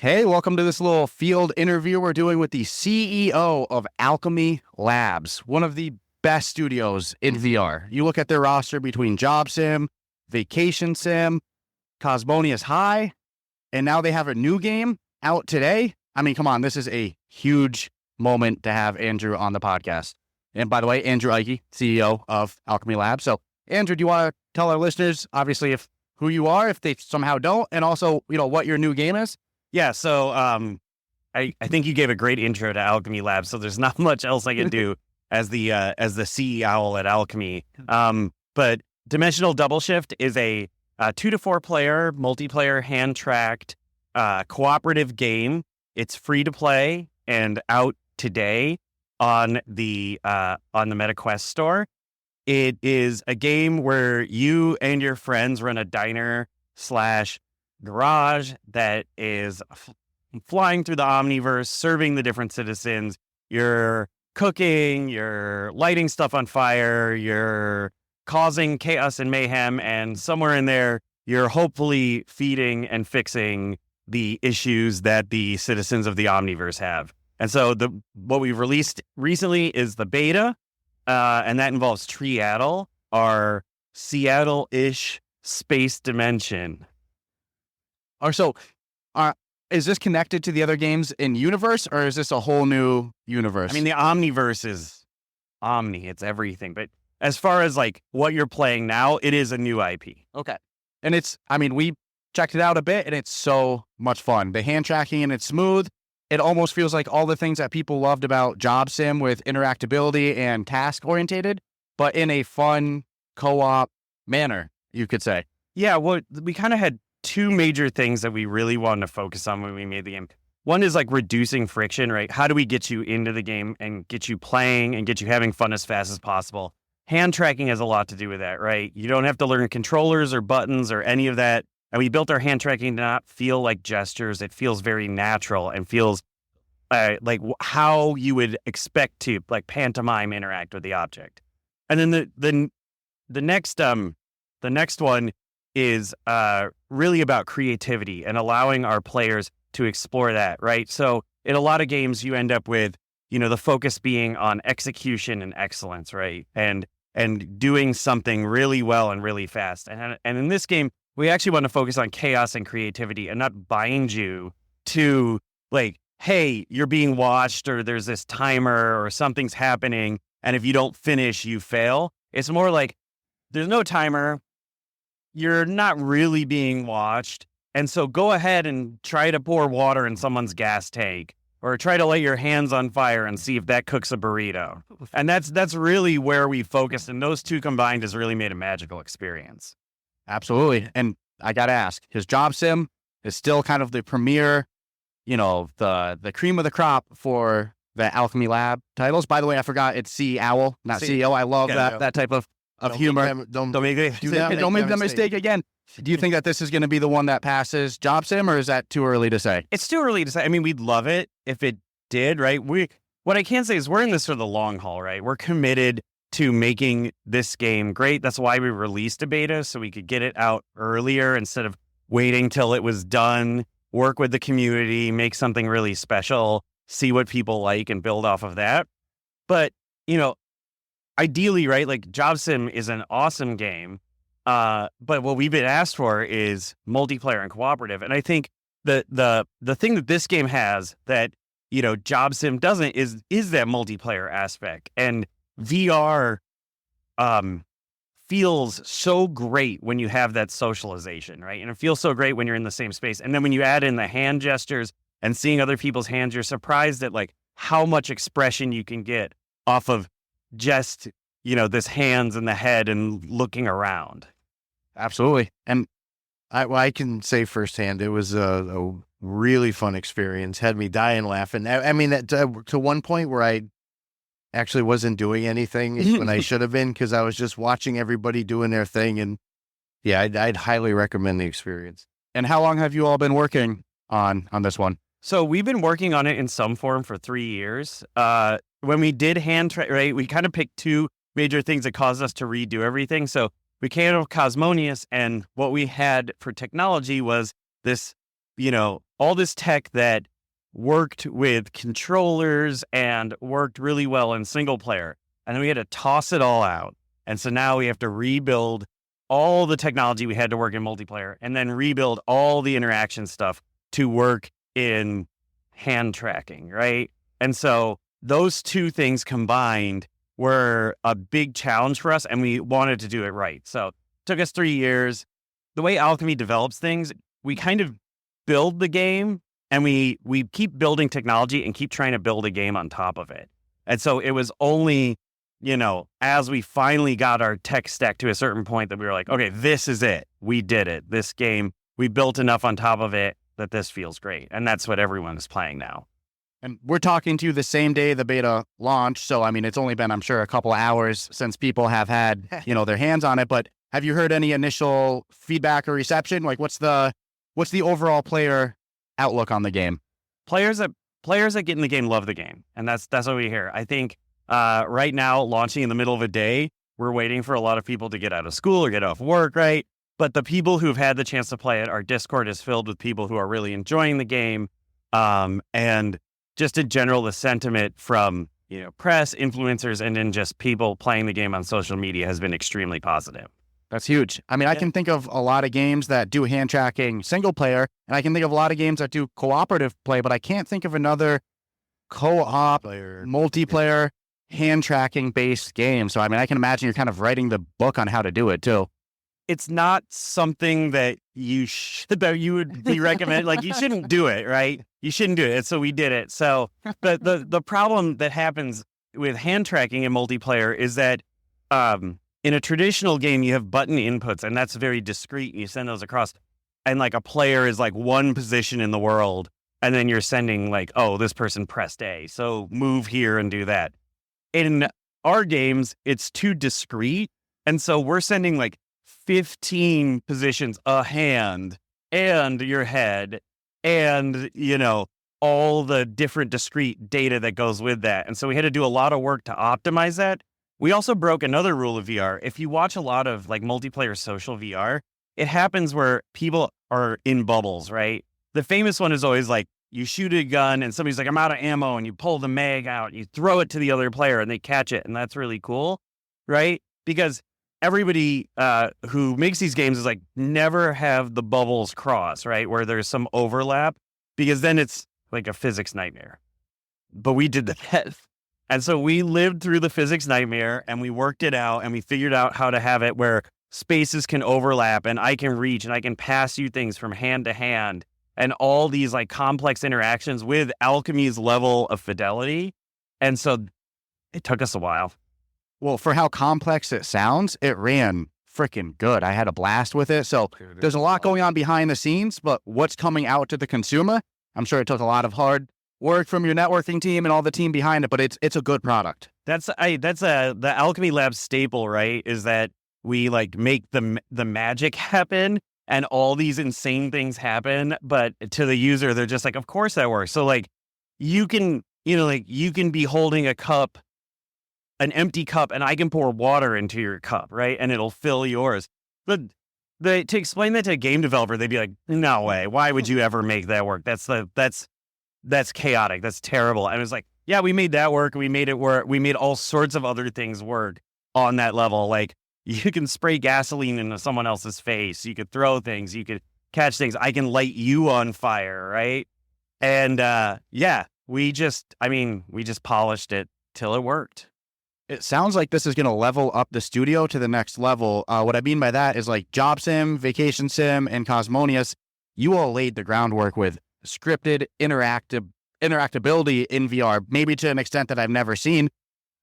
Hey, welcome to this little field interview we're doing with the CEO of Owlchemy Labs, one of the best studios in VR. You look at their roster between Job Sim, Vacation Sim, Cosmonious High, and now they have a new game out today. I mean, come on, this is a huge moment to have Andrew on the podcast. And by the way, Andrew Eiche, CEO of Owlchemy Labs. So, Andrew, do you want to tell our listeners, obviously, who you are, if they somehow don't, and also, what your new game is? Yeah, so I think you gave a great intro to Owlchemy Labs, so there's not much else I can do as the CEOwl at Owlchemy. But Dimensional Double Shift is a 2 to 4 player multiplayer hand-tracked cooperative game. It's free to play and out today on the MetaQuest store. It is a game where you and your friends run a diner / garage that is flying through the omniverse, serving the different citizens. You're cooking, you're lighting stuff on fire, you're causing chaos and mayhem, and somewhere in there, you're hopefully feeding and fixing the issues that the citizens of the omniverse have. And so what we've released recently is the beta, and that involves Treaddle, our Seattle-ish space dimension. Is this connected to the other games in universe, or is this a whole new universe? I mean, the omniverse is omni, it's everything. But as far as like what you're playing now, it is a new IP. Okay. And we checked it out a bit, and it's so much fun. The hand tracking, and it's smooth. It almost feels like all the things that people loved about Job Sim with interactability and task orientated, but in a fun co-op manner, you could say. Yeah, well, we kind of had two major things that we really wanted to focus on when we made the game. One is like reducing friction, right? How do we get you into the game and get you playing and get you having fun as fast as possible? Hand tracking has a lot to do with that, right? You don't have to learn controllers or buttons or any of that. And we built our hand tracking to not feel like gestures. It feels very natural and feels like how you would expect to like pantomime interact with the object. And then the next one is really about creativity and allowing our players to explore that, right? So in a lot of games, you end up with, the focus being on execution and excellence, right? And doing something really well and really fast. And in this game, we actually want to focus on chaos and creativity and not bind you to like, hey, you're being watched or there's this timer or something's happening. And if you don't finish, you fail. It's more like there's no timer. You're not really being watched. And so go ahead and try to pour water in someone's gas tank or try to light your hands on fire and see if that cooks a burrito. And that's really where we focused. And those two combined has really made a magical experience. Absolutely. And I got to ask, his Job Sim is still kind of the premier, the cream of the crop for the Owlchemy Lab titles. By the way, I forgot it's CEOwl, not CEO. I love that type of humor. Don't make that mistake again. Do you think that this is going to be the one that passes Job Sim, or is that too early to say? It's too early to say. I mean, we'd love it if it did, right? What I can say is we're in this for the long haul, right? We're committed to making this game great. That's why we released a beta, so we could get it out earlier instead of waiting till it was done, work with the community, make something really special, see what people like, and build off of that. But, ideally, right, like Job Sim is an awesome game, but what we've been asked for is multiplayer and cooperative. And I think the thing that this game has that, Job Sim doesn't is that multiplayer aspect. And VR feels so great when you have that socialization, right? And it feels so great when you're in the same space. And then when you add in the hand gestures and seeing other people's hands, you're surprised at like how much expression you can get off of just, this hands and the head and looking around. Absolutely. And I can say firsthand, it was a really fun experience. Had me dying laughing. I mean, to one point where I actually wasn't doing anything when I should have been, because I was just watching everybody doing their thing. And yeah, I'd highly recommend the experience. And how long have you all been working on this one? So we've been working on it in some form for 3 years. When we did right, we kind of picked two major things that caused us to redo everything. So we came out of Cosmonious, and what we had for technology was this all this tech that worked with controllers and worked really well in single player. And then we had to toss it all out. And so now we have to rebuild all the technology we had to work in multiplayer and then rebuild all the interaction stuff to work in hand tracking, right? And so those two things combined were a big challenge for us, and we wanted to do it right. So it took us 3 years. The way Owlchemy develops things, we kind of build the game and we keep building technology and keep trying to build a game on top of it. And so it was only, as we finally got our tech stack to a certain point that we were like, okay, this is it. We did it. This game, we built enough on top of it that this feels great. And that's what everyone is playing now. And we're talking to you the same day the beta launched. So, it's only been, I'm sure, a couple of hours since people have had, their hands on it. But have you heard any initial feedback or reception? Like, what's the overall player outlook on the game? Players that get in the game love the game. And that's what we hear. I think right now, launching in the middle of a day, we're waiting for a lot of people to get out of school or get off work, right? But the people who've had the chance to play it, our Discord is filled with people who are really enjoying the game. And just in general, the sentiment from, press, influencers, and then just people playing the game on social media has been extremely positive. That's huge. I can think of a lot of games that do hand tracking single player, and I can think of a lot of games that do cooperative play, but I can't think of another co-op, multiplayer, hand tracking based game. So, I can imagine you're kind of writing the book on how to do it too. It's not something that you would be recommend. Like, you shouldn't do it, right? You shouldn't do it. So we did it. So the problem that happens with hand tracking in multiplayer is that in a traditional game, you have button inputs, and that's very discrete. And you send those across, and like a player is like one position in the world, and then you're sending like, oh, this person pressed A, so move here and do that. In our games, it's too discrete, and so we're sending like 15 positions, a hand and your head and, all the different discrete data that goes with that. And so we had to do a lot of work to optimize that. We also broke another rule of VR. If you watch a lot of like multiplayer social VR, it happens where people are in bubbles, right? The famous one is always like, you shoot a gun and somebody's like, I'm out of ammo, and you pull the mag out, and you throw it to the other player and they catch it. And that's really cool, right? Because everybody who makes these games is like, never have the bubbles cross, right? Where there's some overlap, because then it's like a physics nightmare. But we did that. And so we lived through the physics nightmare, and we worked it out, and we figured out how to have it where spaces can overlap, and I can reach, and I can pass you things from hand to hand, and all these like complex interactions with Owlchemy's level of fidelity. And so it took us a while. Well, for how complex it sounds, it ran freaking good. I had a blast with it. So there's a lot going on behind the scenes, but what's coming out to the consumer, I'm sure it took a lot of hard work from your networking team and all the team behind it, but it's a good product. That's the Owlchemy Labs staple, right? Is that we like make the magic happen, and all these insane things happen, but to the user, they're just like, of course that works. So like, you can be holding a cup, an empty cup, and I can pour water into your cup, right? And it'll fill yours. But to explain that to a game developer, they'd be like, no way. Why would you ever make that work? That's chaotic. That's terrible. And it was like, yeah, we made that work. We made it work. We made all sorts of other things work on that level. Like, you can spray gasoline into someone else's face. You could throw things. You could catch things. I can light you on fire, right? And we just polished it till it worked. It sounds like this is going to level up the studio to the next level. What I mean by that is like Job Sim, Vacation Sim, and Cosmonious, you all laid the groundwork with scripted interactability in VR, maybe to an extent that I've never seen,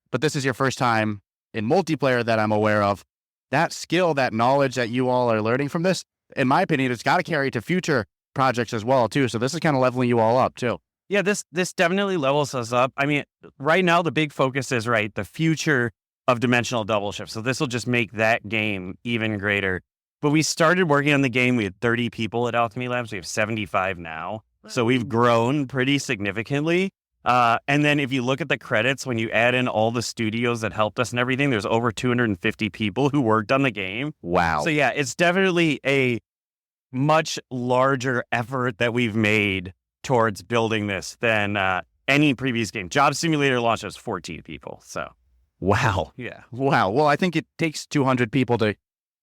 but this is your first time in multiplayer that I'm aware of. That skill, that knowledge that you all are learning from this, in my opinion, it's got to carry to future projects as well, too. So this is kind of leveling you all up, too. Yeah, this definitely levels us up. I mean, right now, the big focus is, right, the future of dimensional double shift. So this will just make that game even greater. But we started working on the game. We had 30 people at Owlchemy Labs. We have 75 now. So we've grown pretty significantly. And then if you look at the credits, when you add in all the studios that helped us and everything, there's over 250 people who worked on the game. Wow. So yeah, it's definitely a much larger effort that we've made towards building this than any previous game. Job Simulator launched was 14 people. So, Wow. yeah. Wow. Well, I think it takes 200 people to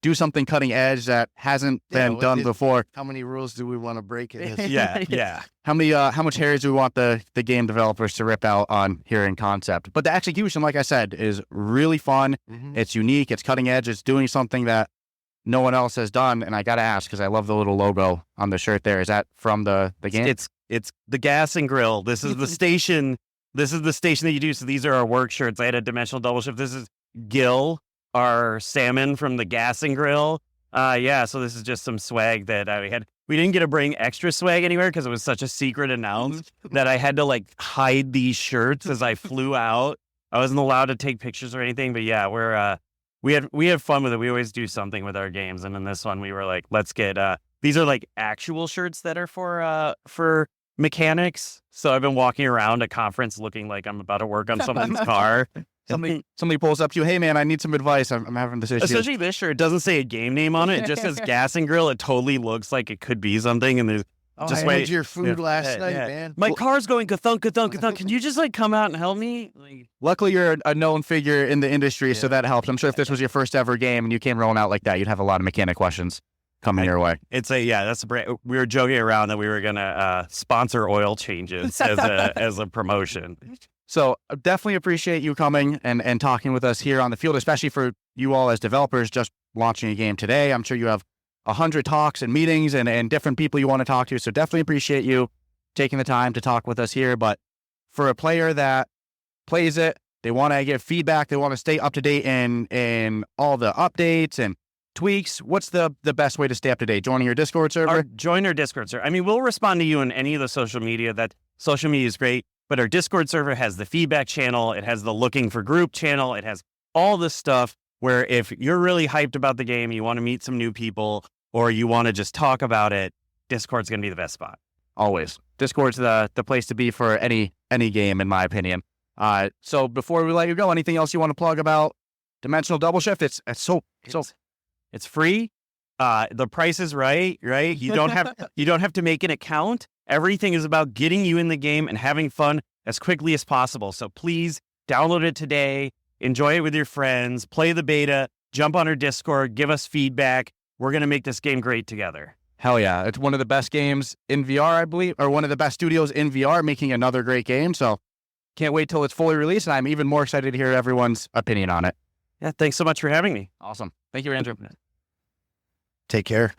do something cutting edge that hasn't been done before. How many rules do we want to break in this? Yeah. How much hairs do we want the game developers to rip out on here in concept? But the execution, like I said, is really fun. Mhm. It's unique. It's cutting edge. It's doing something that no one else has done. And I got to ask, because I love the little logo on the shirt there. Is that from the game? It's the gas and grill. This is the station. This is the station that you do. So these are our work shirts. I had a dimensional double shift. This is Gil, our salmon from the gas and grill. So this is just some swag that I had. We didn't get to bring extra swag anywhere because it was such a secret announce that I had to like hide these shirts as I flew out. I wasn't allowed to take pictures or anything, but yeah, we had fun with it. We always do something with our games, and in this one we were like, let's get these are like actual shirts that are for mechanics. So I've been walking around a conference looking like I'm about to work on someone's car. Somebody pulls up to you, hey man, I need some advice. I'm having this issue. Especially this shirt, it doesn't say a game name on it. It just says gas and grill. It totally looks like it could be something. And there's just I wait. had your food last night, man. My car's going ka-thunk, ka-thunk, ka-thunk. Can you just like come out and help me? Like, Luckily, you're a known figure in the industry, so that helps. I'm sure if this was your first ever game and you came rolling out like that, you'd have a lot of mechanic questions coming your way. it's that's a brand. We were joking around that we were gonna sponsor oil changes as a promotion. So definitely appreciate you coming and talking with us here on the field, especially for you all as developers just launching a game today. I'm sure you have 100 talks and meetings and different people you want to talk to. So definitely appreciate you taking the time to talk with us here. But for a player that plays it, they want to give feedback, they want to stay up to date in all the updates and tweaks. What's the best way to stay up to date? Joining your Discord server? Join our Discord server. I mean, we'll respond to you in any of the social media. That social media is great, but our Discord server has the feedback channel. It has the looking for group channel. It has all this stuff where if you're really hyped about the game, you want to meet some new people, or you want to just talk about it, Discord's going to be the best spot. Always. Discord's the place to be for any game, in my opinion. So before we let you go, anything else you want to plug about Dimensional Double Shift? It's free. The price is right? You don't have to make an account. Everything is about getting you in the game and having fun as quickly as possible. So please download it today. Enjoy it with your friends. Play the beta. Jump on our Discord. Give us feedback. We're going to make this game great together. Hell yeah. It's one of the best games in VR, I believe, or one of the best studios in VR making another great game. So can't wait till it's fully released. And I'm even more excited to hear everyone's opinion on it. Yeah, thanks so much for having me. Awesome. Thank you, Andrew. Take care.